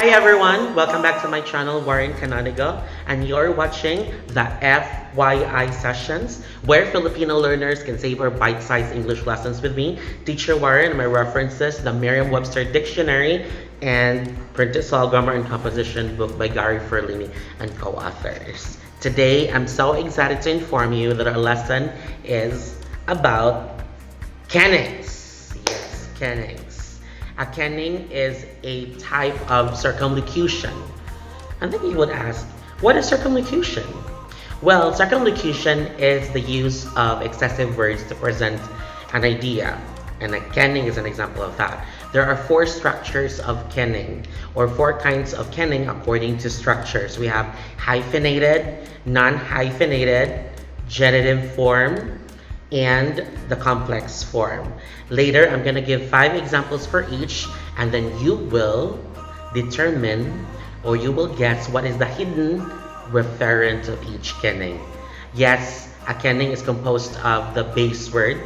Hi everyone, welcome back to my channel Warren Canonigo, and you're watching the FYI sessions where Filipino learners can savor bite-sized English lessons with me, Teacher Warren, and my references, the Merriam-Webster Dictionary and Printed Sol Grammar and Composition book by Gary Ferlini and co-authors. Today, I'm so excited to inform you that our lesson is about Kennings. Yes, Kennings. A kenning is a type of circumlocution. And then you would ask, what is circumlocution? Well, circumlocution is the use of excessive words to present an idea. And a kenning is an example of that. There are four structures of kenning, or four kinds of kenning according to structures. We have hyphenated, non-hyphenated, genitive form, and the complex form. Later, I'm going to give 5 examples for each, and then you will determine or you will guess what is the hidden referent of each kenning. Yes, a kenning is composed of the base word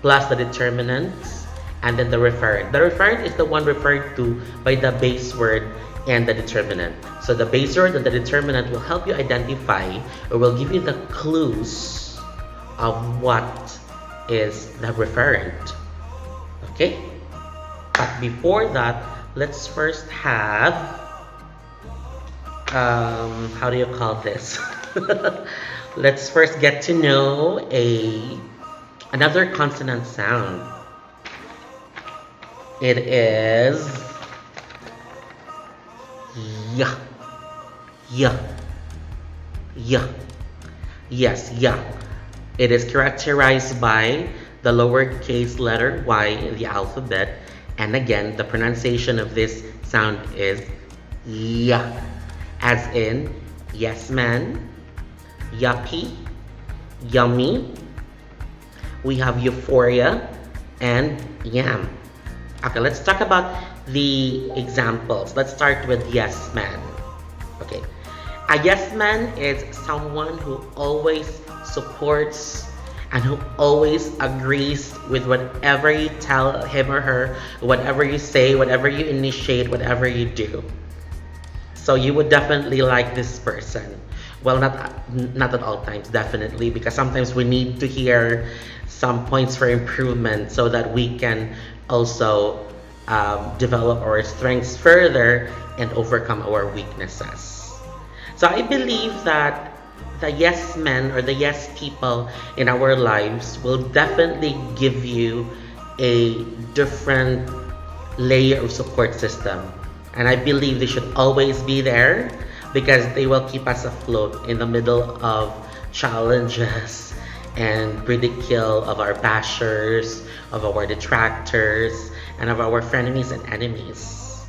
plus the determinants and then the referent. The referent is the one referred to by the base word and the determinant. So the base word and the determinant will help you identify or will give you the clues of what is the referent. Okay? But before that, let's first have how do you call this? Let's first get to know another consonant sound. It is ya. Ya. Ya. Yes, ya. It is characterized by the lowercase letter y in the alphabet, and again, the pronunciation of this sound is ya, as in yes man, yuppie, yummy. We have euphoria and yam. Okay, let's talk about the examples. Let's start with yes man. Okay, a yes man is someone who always supports and who always agrees with whatever you tell him or her, whatever you say, whatever you initiate, whatever you do. So you would definitely like this person. Well, not at all times, definitely, because sometimes we need to hear some points for improvement so that we can also develop our strengths further and overcome our weaknesses. So I believe that the yes men or the yes people in our lives will definitely give you a different layer of support system. And I believe they should always be there because they will keep us afloat in the middle of challenges and ridicule of our bashers, of our detractors, and of our frenemies and enemies.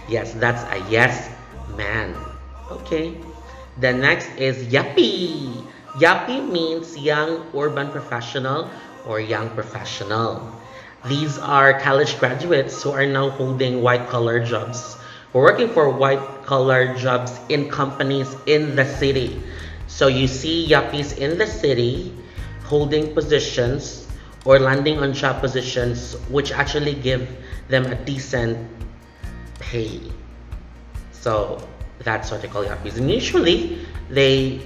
Yes, that's a yes man. Okay. The next is yuppie. Yuppie means young urban professional or young professional. These are college graduates who are now holding white-collar jobs. We're working for white-collar jobs in companies in the city. So you see yuppies in the city holding positions or landing on job positions which actually give them a decent pay. So that's what they call yuppies. And usually they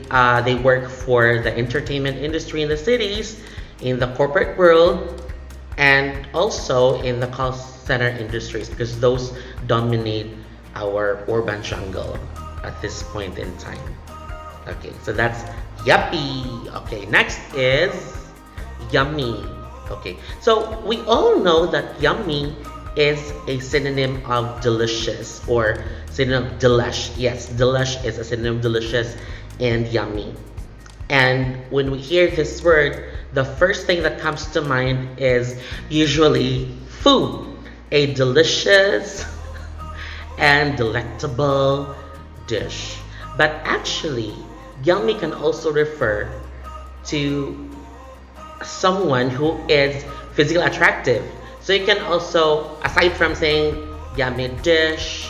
work for the entertainment industry in the cities, in the corporate world, and also in the call center industries because those dominate our urban jungle at this point in time. Okay, so that's yuppie. Okay, next is yummy. Okay, so we all know that yummy is a synonym of delicious or synonym of delish. Yes, delish is a synonym of delicious and yummy. And when we hear this word, the first thing that comes to mind is usually food. A delicious and delectable dish. But actually, yummy can also refer to someone who is physically attractive. So you can also, aside from saying yummy dish,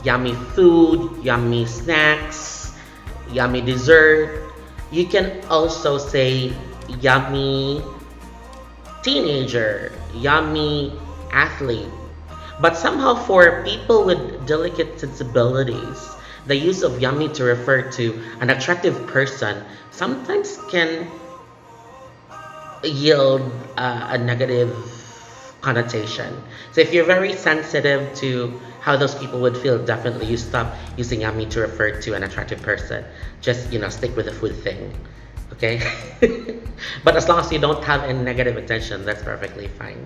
yummy food, yummy snacks, yummy dessert, you can also say yummy teenager, yummy athlete. But somehow, for people with delicate sensibilities, the use of yummy to refer to an attractive person sometimes can yield a negative connotation. So if you're very sensitive to how those people would feel, definitely you stop using yummy to refer to an attractive person. Just, stick with the food thing. Okay? But as long as you don't have any negative intention, that's perfectly fine.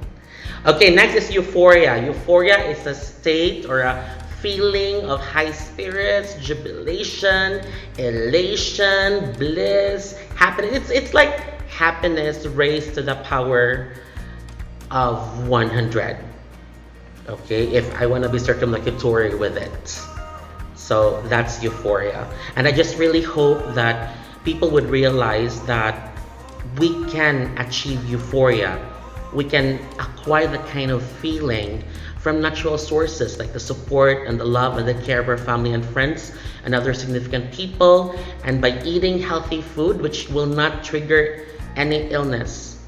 Okay, next is euphoria. Euphoria is a state or a feeling of high spirits, jubilation, elation, bliss, happiness. It's like happiness raised to the power of 100. Okay, if I want to be circumlocutory with it. So that's euphoria. And I just really hope that people would realize that we can achieve euphoria. We can acquire the kind of feeling from natural sources like the support and the love and the care of our family and friends and other significant people, and by eating healthy food which will not trigger any illness,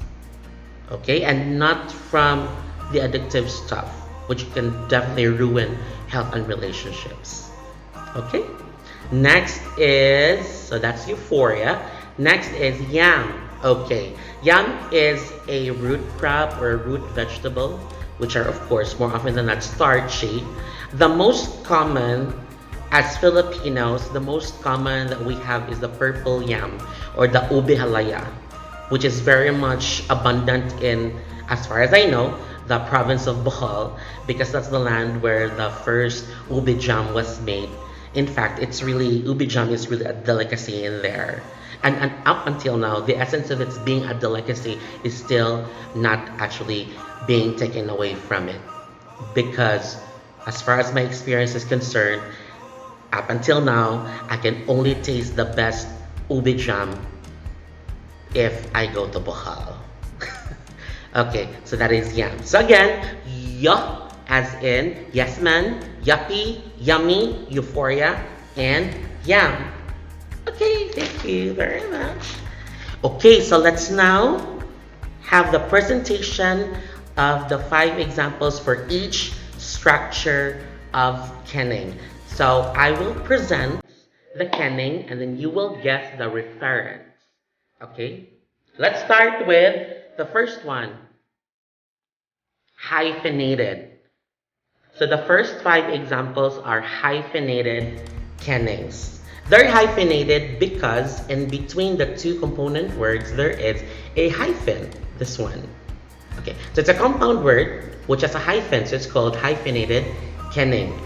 okay, and not from the addictive stuff which can definitely ruin health and relationships. Okay, next is, so that's euphoria. Next is yam. Okay, yam is a root crop or a root vegetable, which are of course more often than not starchy. The most common, as Filipinos, the most common that we have is the purple yam or the ube halaya, which is very much abundant in, as far as I know, the province of Bohol, because that's the land where the first ube jam was made. In fact, ube jam is really a delicacy in there. And up until now, the essence of its being a delicacy is still not actually being taken away from it. Because as far as my experience is concerned, up until now, I can only taste the best ube jam if I go to Bohol. Okay, so that is yam. So again, yuh as in yes man, yuppie, yummy, euphoria, and yam. Okay, thank you very much. Okay, so let's now have the presentation of the 5 examples for each structure of kenning. So I will present the kenning and then you will guess the referent. Okay, let's start with the first one, hyphenated. So the first 5 examples are hyphenated kennings. They're hyphenated because in between the 2 component words there is a hyphen, this one. Okay, so it's a compound word which has a hyphen, so it's called hyphenated kenning.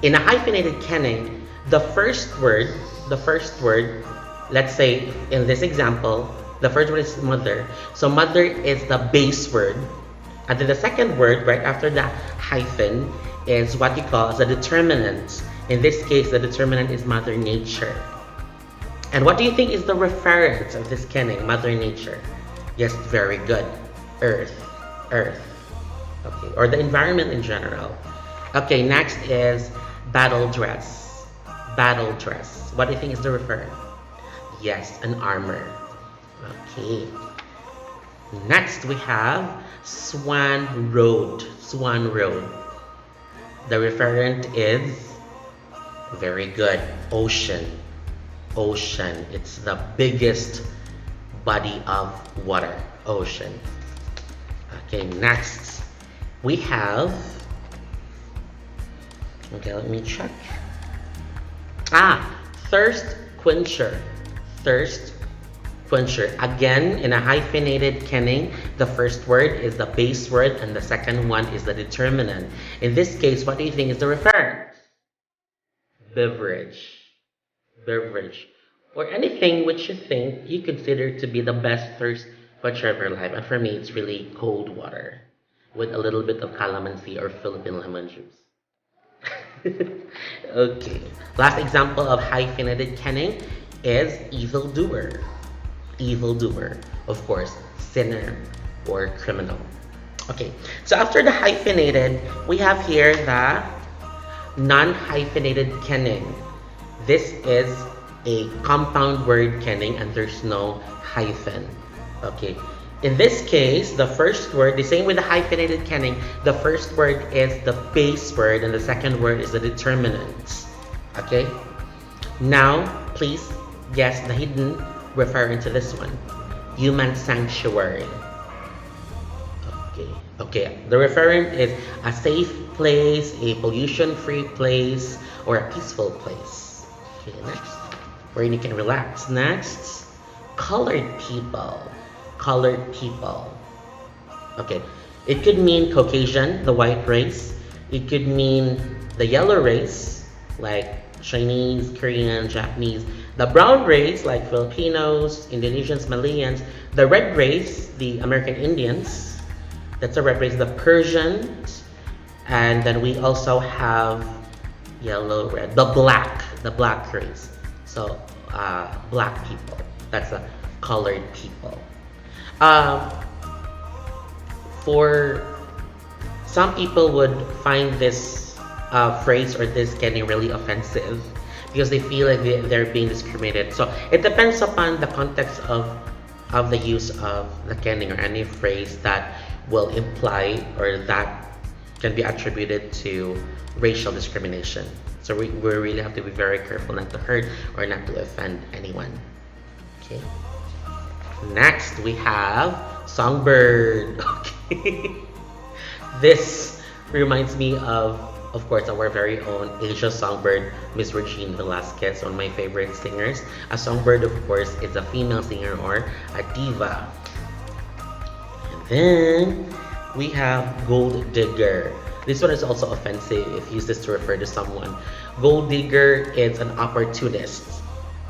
In a hyphenated kenning, the first word, let's say in this example, the first word is mother. So mother is the base word. And then the second word right after the hyphen is what you call as a determinant. In this case, the determinant is Mother Nature. And what do you think is the referent of this kenning, Mother Nature? Yes, very good. Earth. Okay, or the environment in general. Okay, next is battle dress. What do you think is the referent? Yes, an armor. Okay. Next we have Swan Road. The referent is, very good, ocean. It's the biggest body of water, ocean. Okay, next we have, okay, let me check. Thirst quencher. Again, in a hyphenated kenning, the first word is the base word and the second one is the determinant. In this case, what do you think is the referent? Beverage. Or anything which you think you consider to be the best thirst quencher of your life. And for me, it's really cold water with a little bit of calamansi or Philippine lemon juice. Okay. Last example of hyphenated kenning is evildoer. Of course, sinner or criminal. Okay, so after the hyphenated, we have here the non-hyphenated kenning. This is a compound word kenning and there's no hyphen. Okay, In this case, the first word, the same with the hyphenated kenning, the first word is the base word and the second word is the determinant. Okay? Now, please guess the hidden referring to this one. Human sanctuary. Okay. Okay. The referent is a safe place, a pollution-free place, or a peaceful place. Okay, next. Where you can relax. Next. Colored people. Colored people. Okay. It could mean Caucasian, the white race. It could mean the yellow race, like Chinese, Korean, Japanese. The brown race, like Filipinos, Indonesians, Malayans. The red race, the American Indians. That's a red race. The Persians. And then we also have yellow, red. The black race. So, black people. That's the colored people. Um, for some people would find this phrase or this getting really offensive because they feel like they're being discriminated. So it depends upon the context of the use of the kenning or any phrase that will imply or that can be attributed to racial discrimination. So we really have to be very careful not to hurt or not to offend anyone. Okay. Next we have songbird. Okay. This reminds me of course, our very own Asia songbird, Miss Regine Velasquez, one of my favorite singers. A songbird, of course, is a female singer or a diva. And then we have gold digger. This one is also offensive if used to refer to someone. Gold digger is an opportunist.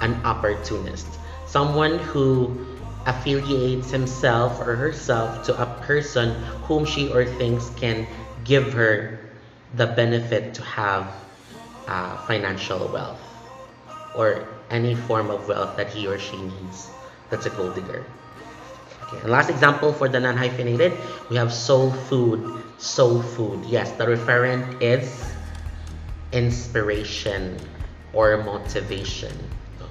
An opportunist. Someone who affiliates himself or herself to a person whom she or thinks can give her the benefit to have financial wealth or any form of wealth that he or she needs. That's a gold digger. Okay, and last example for the non-hyphenated, we have soul food. Soul food. Yes, the referent is inspiration or motivation.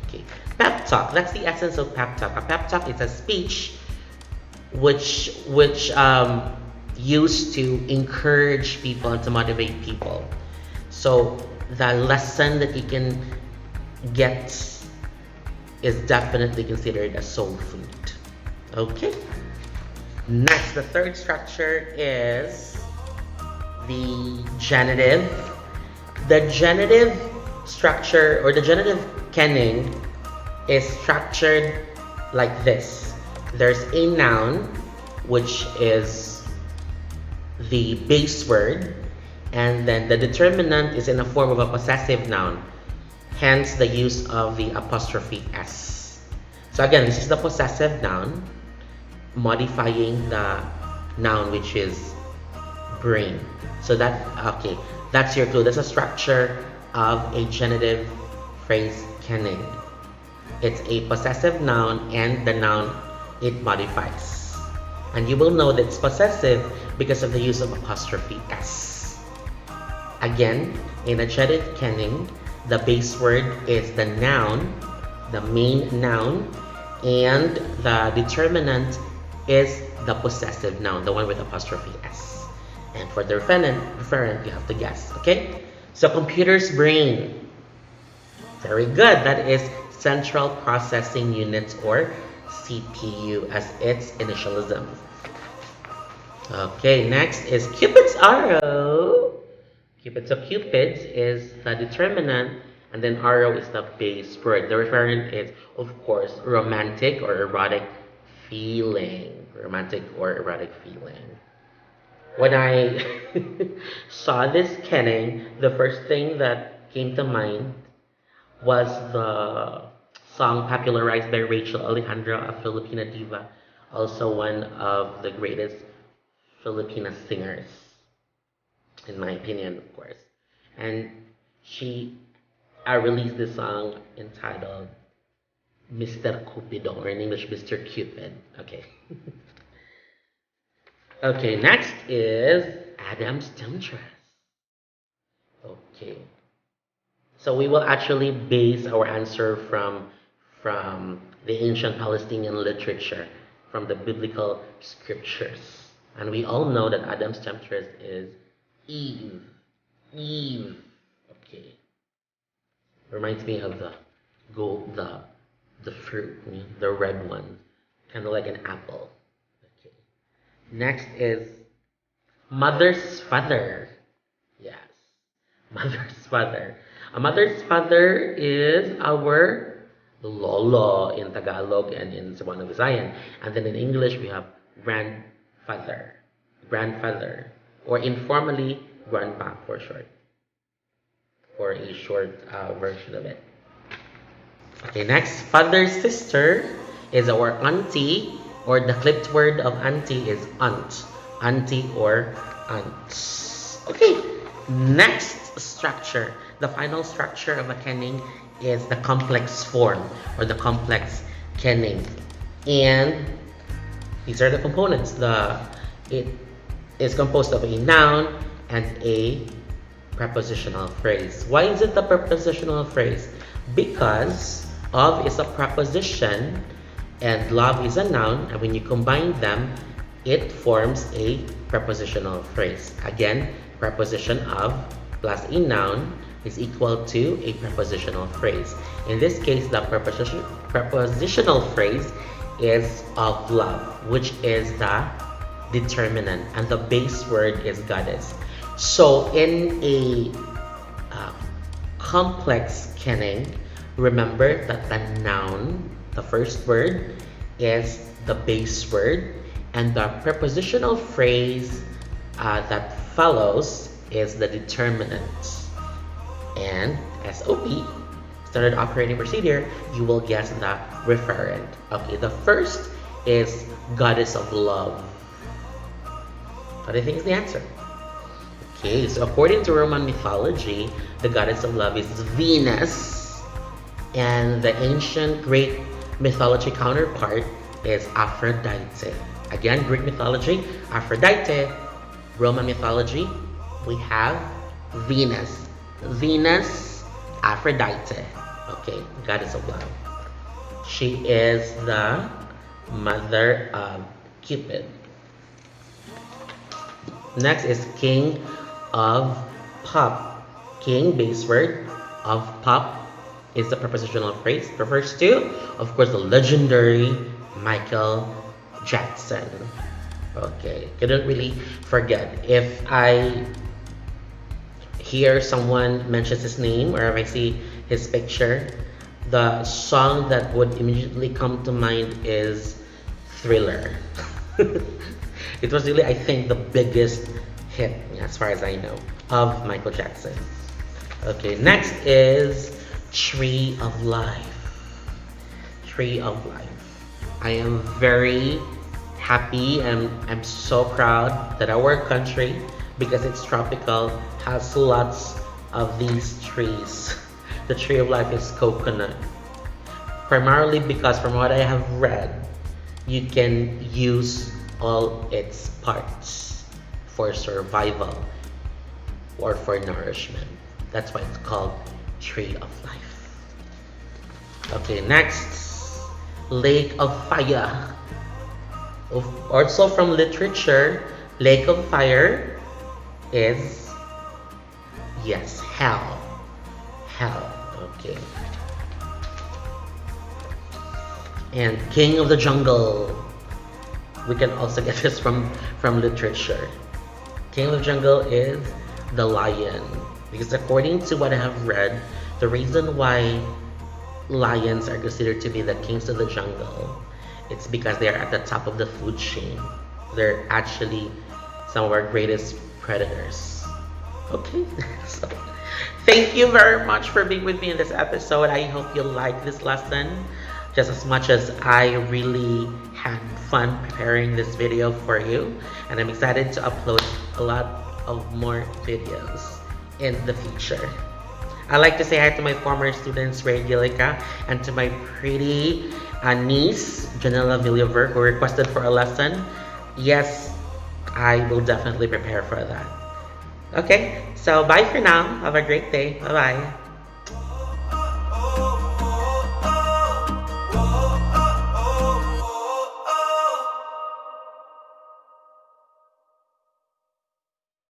Okay. Pep talk. That's the essence of pep talk. A pep talk is a speech which used to encourage people and to motivate people. So the lesson that you can get is definitely considered a soul food. Okay. Next, the third structure is the genitive. The genitive structure or the genitive kenning is structured like this. There's a noun, which is the base word, and then the determinant is in the form of a possessive noun, hence the use of the apostrophe s. So again, this is the possessive noun modifying the noun, which is brain. So that, okay, that's your clue. That's a structure of a genitive phrase kenning. It's a possessive noun and the noun it modifies. And you will know that it's possessive because of the use of apostrophe s. Again, in a genitive kenning, the base word is the noun, the main noun, and the determinant is the possessive noun, the one with apostrophe s. And for the referent, you have to guess, okay? So computer's brain. Very good. That is Central Processing Unit or CPU as its initialism. Okay, next is Cupid's arrow. Cupid's is the determinant, and then arrow is the base word. The referent is, of course, romantic or erotic feeling. Romantic or erotic feeling. When I saw this kenning, the first thing that came to mind was the song popularized by Rachel Alejandra, a Filipina diva, also one of the greatest Filipina singers, in my opinion, of course. And she released this song entitled Mr. Cupido, or in English, Mr. Cupid. Okay. Okay, next is Adam's temptress. Okay. So we will actually base our answer from the ancient Palestinian literature. from the biblical scriptures. And we all know that Adam's temptress is Eve. Eve. Okay. Reminds me of the gold, the fruit, the red one, kind of like an apple. Okay. Next is mother's father. Yes, mother's father. A mother's father is our lolo in Tagalog and in Cebuano Visayan. And then in English we have grandfather. Grandfather. Or informally, grandpa for short. For a short version of it. Okay, next, father's sister is our auntie, or the clipped word of auntie is aunt. Auntie or aunt. Okay, next structure. The final structure of a kenning is the complex form, or the complex kenning. And these are the components. It is composed of a noun and a prepositional phrase. Why is it the prepositional phrase? Because of is a preposition and love is a noun, and when you combine them, it forms a prepositional phrase. Again, preposition of plus a noun is equal to a prepositional phrase. In this case, the prepositional phrase is of love, which is the determinant, and the base word is goddess. So in a complex kenning, remember that the noun, the first word, is the base word, and the prepositional phrase that follows is the determinant. And SOP, standard operating procedure, you will guess the referent. Okay, the first is goddess of love. What do you think is the answer? Okay, so according to Roman mythology, the goddess of love is Venus, and the ancient Greek mythology counterpart is Aphrodite. Again, Greek mythology, Aphrodite. Roman mythology, we have Venus. Venus, Aphrodite. Okay, goddess of love. She is the mother of Cupid. Next is king of pop. King, base word, of pop is the prepositional phrase. Refers to, of course, the legendary Michael Jackson. Okay, couldn't really forget. If I hear someone mentions his name, or if I see his picture, the song that would immediately come to mind is Thriller. It was really, I think, the biggest hit, as far as I know, of Michael Jackson. Okay, next is Tree of Life. Tree of Life. I am very happy and I'm so proud that our country, because it's tropical, has lots of these trees. The Tree of Life is coconut. Primarily because from what I have read, you can use all its parts for survival or for nourishment. That's why it's called Tree of Life. Okay, next, Lake of Fire. Also from literature, Lake of Fire is, yes, hell. Hell, okay. And King of the Jungle. We can also get this from literature. King of the Jungle is the lion. Because according to what I have read, the reason why lions are considered to be the kings of the jungle, it's because they are at the top of the food chain. They're actually some of our greatest predators. Okay, so thank you very much for being with me in this episode. I hope you liked this lesson just as much as I really had fun preparing this video for you, and I'm excited to upload a lot of more videos in the future. I'd like to say hi to my former students, Ray Gilica, and to my pretty niece, Janela Villaver, who requested for a lesson. Yes, I will definitely prepare for that. Okay, so bye for now. Have a great day. Bye-bye.